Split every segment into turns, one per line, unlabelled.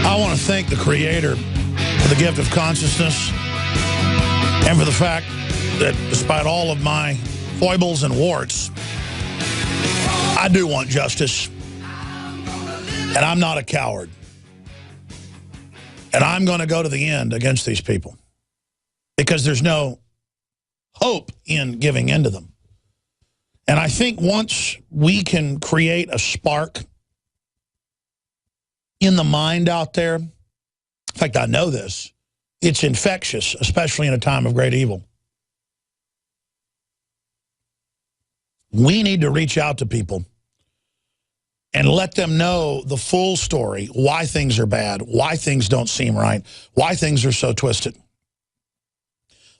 I want to thank the Creator for the gift of consciousness and for the fact that despite all of my foibles and warts, I do want justice, and I'm not a coward. And I'm going to go to the end against these people because there's no hope in giving in to them. And I think once we can create a spark in the mind out there, in fact, I know this, it's infectious, especially in a time of great evil. We need to reach out to people and let them know the full story, why things are bad, why things don't seem right, why things are so twisted.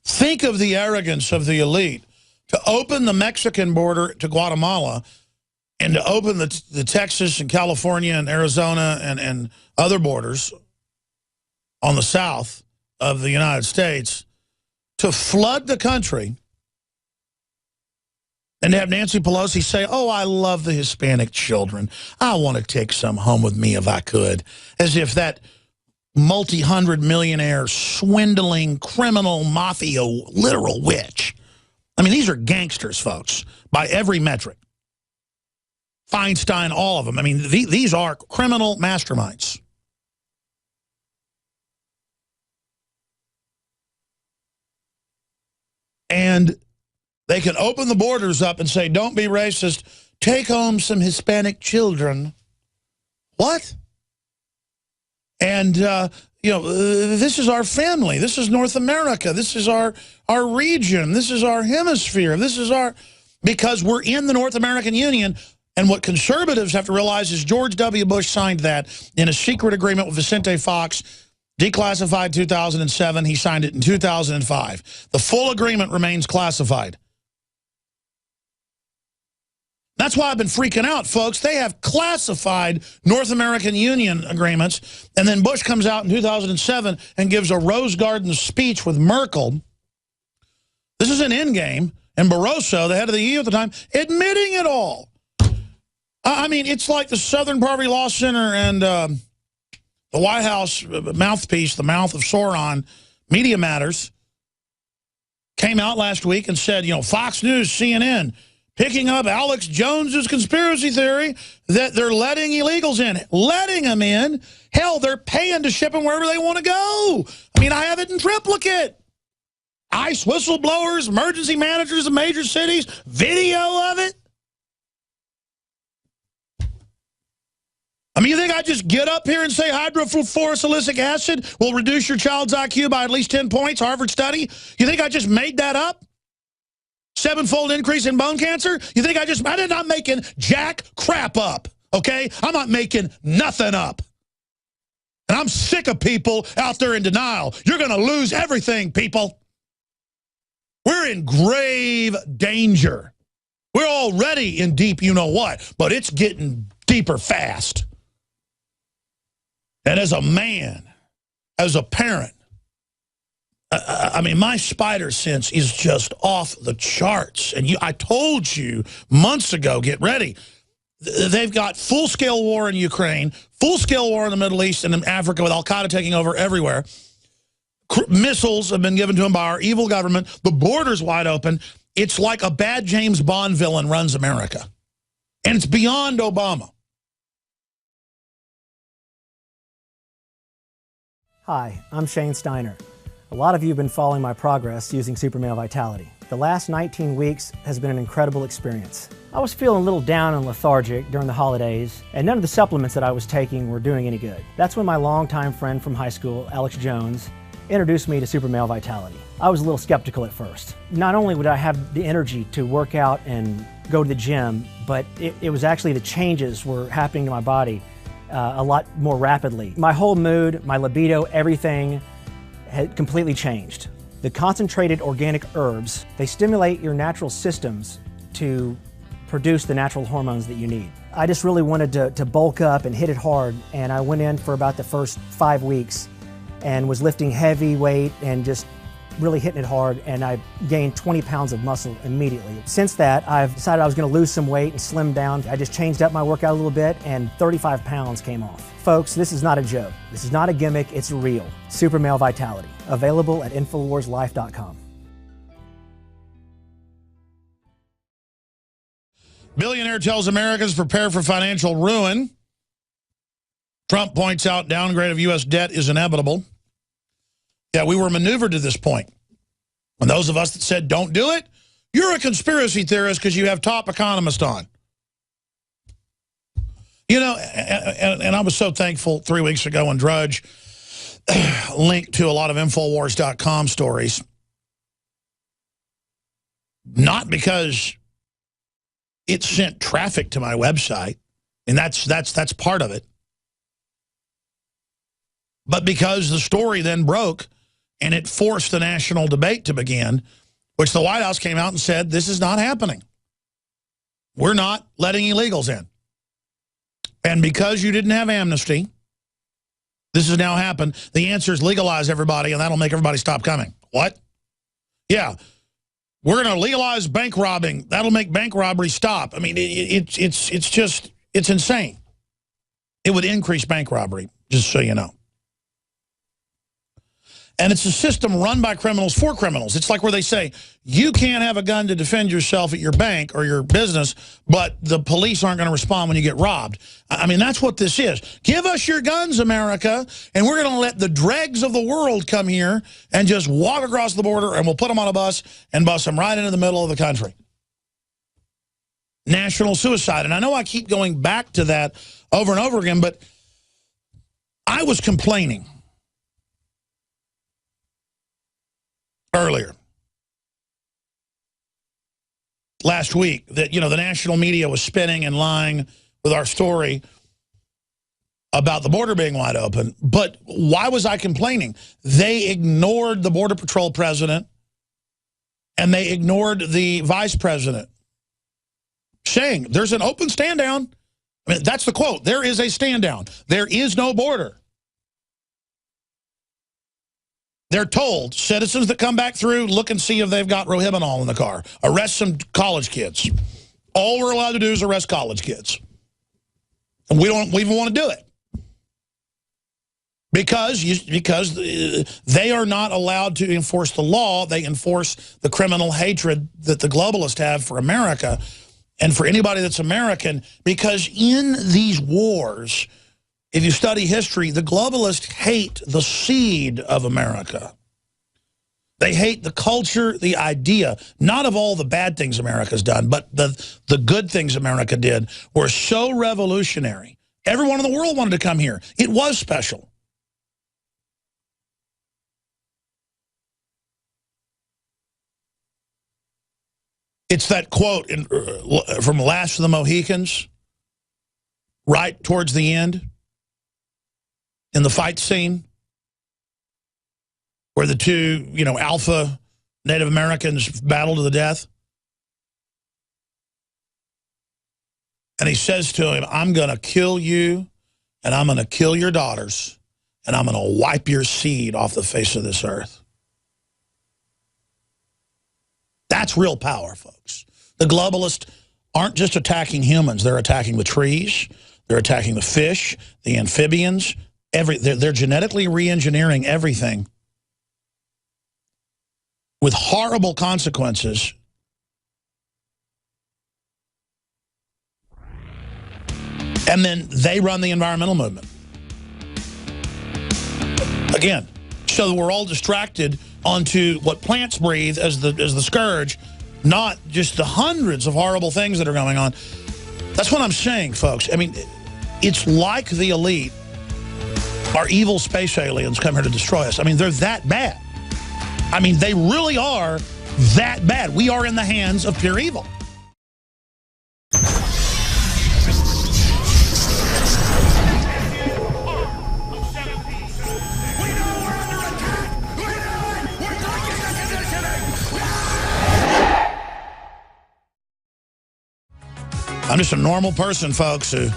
Think of the arrogance of the elite to open the Mexican border to Guatemala and to open the Texas and California and Arizona and other borders on the south of the United States to flood the country and to have Nancy Pelosi say, oh, I love the Hispanic children. I want to take some home with me if I could. As if that multi-hundred millionaire, swindling, criminal, mafia, literal witch. I mean, these are gangsters, folks, by every metric. Feinstein, all of them. I mean, these are criminal masterminds. And they can open the borders up and say, don't be racist, take home some Hispanic children. What? And, you know, this is our family. This is North America. This is our region. This is our hemisphere. This is our, because we're in the North American Union. And what conservatives have to realize is George W. Bush signed that in a secret agreement with Vicente Fox, declassified 2007. He signed it in 2005. The full agreement remains classified. That's why I've been freaking out, folks. They have classified North American Union agreements, and then Bush comes out in 2007 and gives a Rose Garden speech with Merkel. This is an endgame, and Barroso, the head of the EU at the time, admitting it all. I mean, it's like the Southern Poverty Law Center and the White House mouthpiece, the mouth of Sauron, Media Matters, came out last week and said, you know, Fox News, CNN, picking up Alex Jones's conspiracy theory that they're letting illegals in. Letting them in? Hell, they're paying to ship them wherever they want to go. I mean, I have it in triplicate. ICE whistleblowers, emergency managers of major cities, video of it. I mean, you think I just get up here and say hydrofluorosilicic acid will reduce your child's IQ by at least 10 points, Harvard study? You think I just made that up? 7-fold increase in bone cancer? You think I'm not making jack crap up, okay? I'm not making nothing up. And I'm sick of people out there in denial. You're going to lose everything, people. We're in grave danger. We're already in deep you-know-what, but it's getting deeper fast. And as a man, as a parent, I mean, my spider sense is just off the charts. And I told you months ago, get ready. They've got full-scale war in Ukraine, full-scale war in the Middle East and in Africa with Al-Qaeda taking over everywhere. Missiles have been given to them by our evil government. The border's wide open. It's like a bad James Bond villain runs America. And it's beyond Obama.
Hi, I'm Shane Steiner. A lot of you have been following my progress using Super Male Vitality. The last 19 weeks has been an incredible experience. I was feeling a little down and lethargic during the holidays, and none of the supplements that I was taking were doing any good. That's when my longtime friend from high school, Alex Jones, introduced me to Super Male Vitality. I was a little skeptical at first. Not only would I have the energy to work out and go to the gym, but it was actually the changes were happening to my body a lot more rapidly. My whole mood, my libido, everything had completely changed. The concentrated organic herbs, they stimulate your natural systems to produce the natural hormones that you need. I just really wanted to bulk up and hit it hard, and I went in for about the first 5 weeks and was lifting heavy weight and just really hitting it hard, and I gained 20 pounds of muscle immediately. Since that, I've decided I was going to lose some weight and slim down. I just changed up my workout a little bit, and 35 pounds came off. Folks, this is not a joke. This is not a gimmick, it's real. Super Male Vitality, available at InfoWarsLife.com.
Billionaire tells Americans prepare for financial ruin. Trump points out downgrade of U.S. debt is inevitable. Yeah, we were maneuvered to this point. And those of us that said don't do it, you're a conspiracy theorist because you have top economists on. You know, and I was so thankful 3 weeks ago when Drudge linked to a lot of Infowars.com stories. Not because it sent traffic to my website, and that's part of it. But because the story then broke, and it forced the national debate to begin, which the White House came out and said, this is not happening. We're not letting illegals in. And because you didn't have amnesty, this has now happened. The answer is legalize everybody, and that'll make everybody stop coming. What? Yeah. We're going to legalize bank robbing. That'll make bank robbery stop. I mean, it's insane. It would increase bank robbery, just so you know. And it's a system run by criminals for criminals. It's like where they say, you can't have a gun to defend yourself at your bank or your business, but the police aren't going to respond when you get robbed. I mean, that's what this is. Give us your guns, America, and we're going to let the dregs of the world come here and just walk across the border, and we'll put them on a bus and bus them right into the middle of the country. National suicide. And I know I keep going back to that over and over again, but I was complaining earlier last week that, you know, the national media was spinning and lying with our story about the border being wide open. But why was I complaining? They ignored the Border Patrol president and they ignored the vice president saying there's an open stand down. I mean, that's the quote. There is a stand down. There is no border. They're told, citizens that come back through, look and see if they've got Rohypnol in the car. Arrest some college kids. All we're allowed to do is arrest college kids. And we don't even want to do it. Because they are not allowed to enforce the law. They enforce the criminal hatred that the globalists have for America and for anybody that's American. Because in these wars, if you study history, the globalists hate the seed of America. They hate the culture, the idea, not of all the bad things America's done, but the good things America did were so revolutionary. Everyone in the world wanted to come here. It was special. It's that quote from Last of the Mohicans, right towards the end, in the fight scene, where the two, you know, alpha Native Americans battle to the death. And he says to him, I'm going to kill you, and I'm going to kill your daughters, and I'm going to wipe your seed off the face of this earth. That's real power, folks. The globalists aren't just attacking humans. They're attacking the trees. They're attacking the fish, the amphibians. They're genetically re-engineering everything with horrible consequences. And then they run the environmental movement. Again, so we're all distracted onto what plants breathe as the scourge, not just the hundreds of horrible things that are going on. That's what I'm saying, folks. I mean, it's like the elite are evil space aliens come here to destroy us. I mean, they're that bad. I mean, they really are that bad. We are in the hands of pure evil. I'm just a normal person, folks, who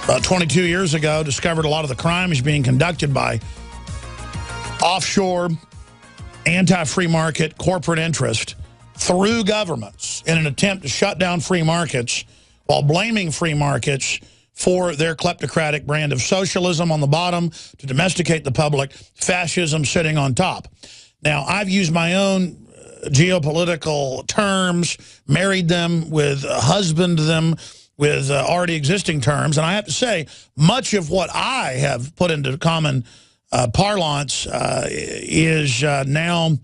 about 22 years ago discovered a lot of the crimes being conducted by offshore anti-free market corporate interest through governments in an attempt to shut down free markets while blaming free markets for their kleptocratic brand of socialism on the bottom to domesticate the public, fascism sitting on top. Now, I've used my own geopolitical terms, married them with, husband them with already existing terms, and I have to say, much of what I have put into common parlance is now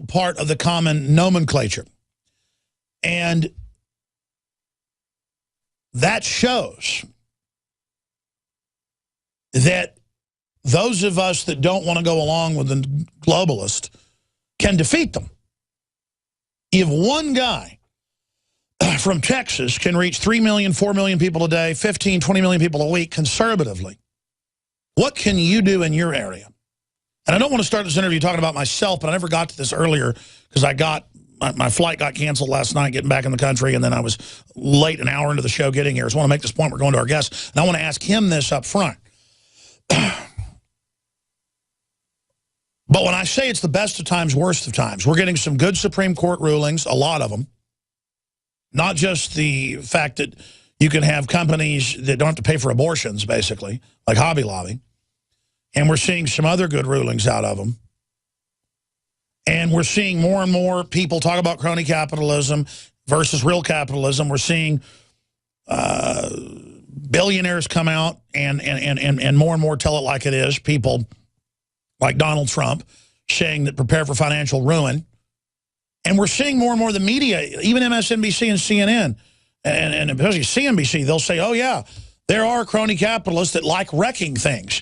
part of the common nomenclature. And that shows that those of us that don't want to go along with the globalist can defeat them. If one guy from Texas can reach 3 million, 4 million people a day, 15, 20 million people a week conservatively, what can you do in your area? And I don't want to start this interview talking about myself, but I never got to this earlier because my flight got canceled last night getting back in the country, and then I was late an hour into the show getting here. So I want to make this point. We're going to our guest, and I want to ask him this up front. But when I say it's the best of times, worst of times, we're getting some good Supreme Court rulings, a lot of them. Not just the fact that you can have companies that don't have to pay for abortions, basically, like Hobby Lobby. And we're seeing some other good rulings out of them. And we're seeing more and more people talk about crony capitalism versus real capitalism. We're seeing billionaires come out and more tell it like it is. People like Donald Trump saying that prepare for financial ruin. And we're seeing more and more the media, even MSNBC and CNN, and especially CNBC, they'll say, oh, yeah, there are crony capitalists that like wrecking things.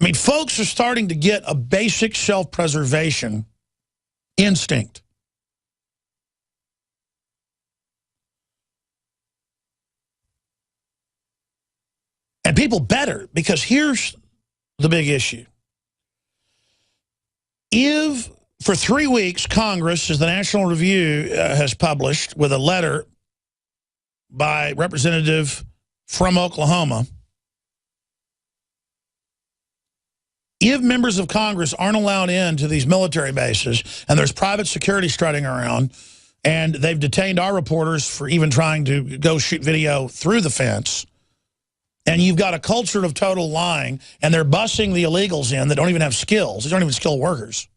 I mean, folks are starting to get a basic self-preservation instinct. And people better, because here's the big issue. If for 3 weeks, Congress, as the National Review has published with a letter by Representative from Oklahoma, if members of Congress aren't allowed into these military bases and there's private security strutting around and they've detained our reporters for even trying to go shoot video through the fence, and you've got a culture of total lying, and they're busing the illegals in that don't even have skills. They don't even skilled workers.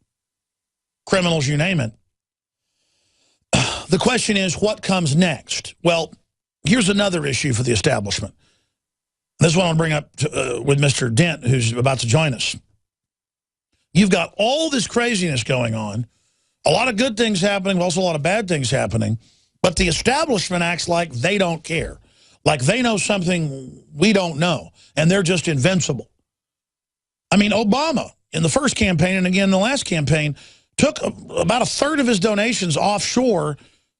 Criminals, you name it. The question is, what comes next? Well, here's another issue for the establishment. This is what I want to bring up with Mr. Dent, who's about to join us. You've got all this craziness going on, a lot of good things happening, but also a lot of bad things happening, but the establishment acts like they don't care. Like they know something we don't know, and they're just invincible. I mean, Obama, in the first campaign and again in the last campaign, took about a third of his donations offshore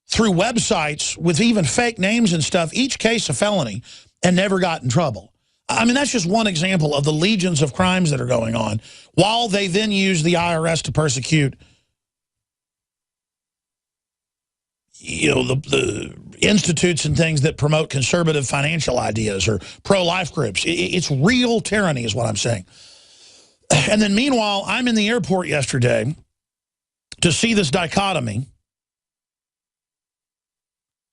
through websites with even fake names and stuff, each case a felony, and never got in trouble. I mean, that's just one example of the legions of crimes that are going on, while they then use the IRS to persecute, you know, the institutes and things that promote conservative financial ideas or pro-life groups. It's real tyranny is what I'm saying. And then meanwhile, I'm in the airport yesterday to see this dichotomy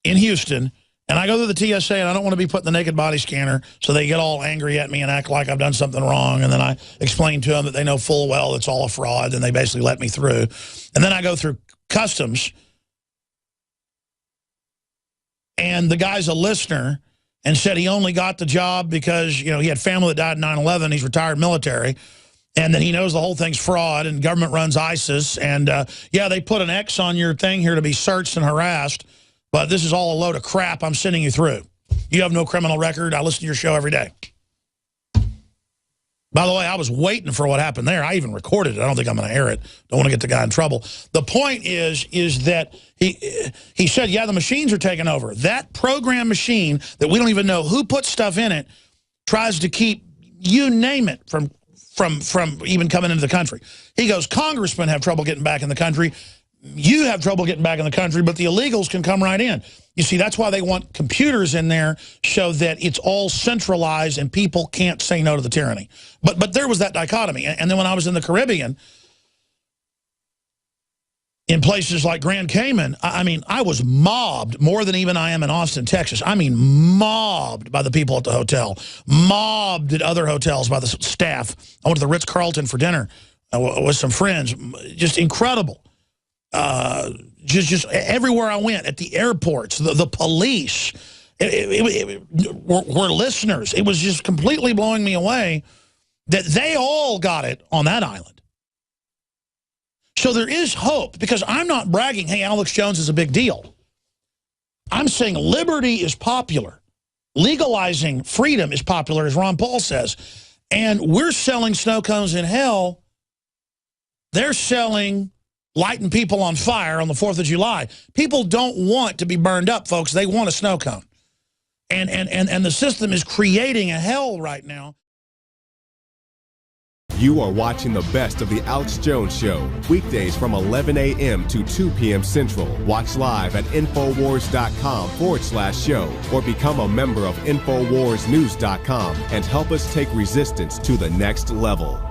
in Houston, and I go to the TSA, and I don't want to be put in the naked body scanner, so they get all angry at me and act like I've done something wrong, and then I explain to them that they know full well it's all a fraud, and they basically let me through. And then I go through customs, and the guy's a listener and said he only got the job because, you know, he had family that died in 9/11, he's retired military, and then he knows the whole thing's fraud, and government runs ISIS, and yeah, they put an X on your thing here to be searched and harassed, but this is all a load of crap I'm sending you through. You have no criminal record. I listen to your show every day. By the way, I was waiting for what happened there. I even recorded it. I don't think I'm going to air it. Don't want to get the guy in trouble. The point is that he said, yeah, the machines are taking over. That program machine that we don't even know who put stuff in it tries to keep, you name it, from even coming into the country. He goes, congressmen have trouble getting back in the country. You have trouble getting back in the country, but the illegals can come right in. You see, that's why they want computers in there so that it's all centralized and people can't say no to the tyranny. But there was that dichotomy. And then when I was in the Caribbean, in places like Grand Cayman, I mean, I was mobbed more than even I am in Austin, Texas. I mean, mobbed by the people at the hotel, mobbed at other hotels by the staff. I went to the Ritz-Carlton for dinner with some friends. Just incredible. Just everywhere I went, at the airports, the police, were listeners. It was just completely blowing me away that they all got it on that island. So there is hope, because I'm not bragging, hey, Alex Jones is a big deal. I'm saying liberty is popular. Legalizing freedom is popular, as Ron Paul says. And we're selling snow cones in hell. They're selling lighting people on fire on the 4th of July. People don't want to be burned up, folks. They want a snow cone. And the system is creating a hell right now.
You are watching the best of the Alex Jones Show, weekdays from 11 a.m. to 2 p.m. Central. Watch live at Infowars.com/show or become a member of InfoWarsNews.com and help us take resistance to the next level.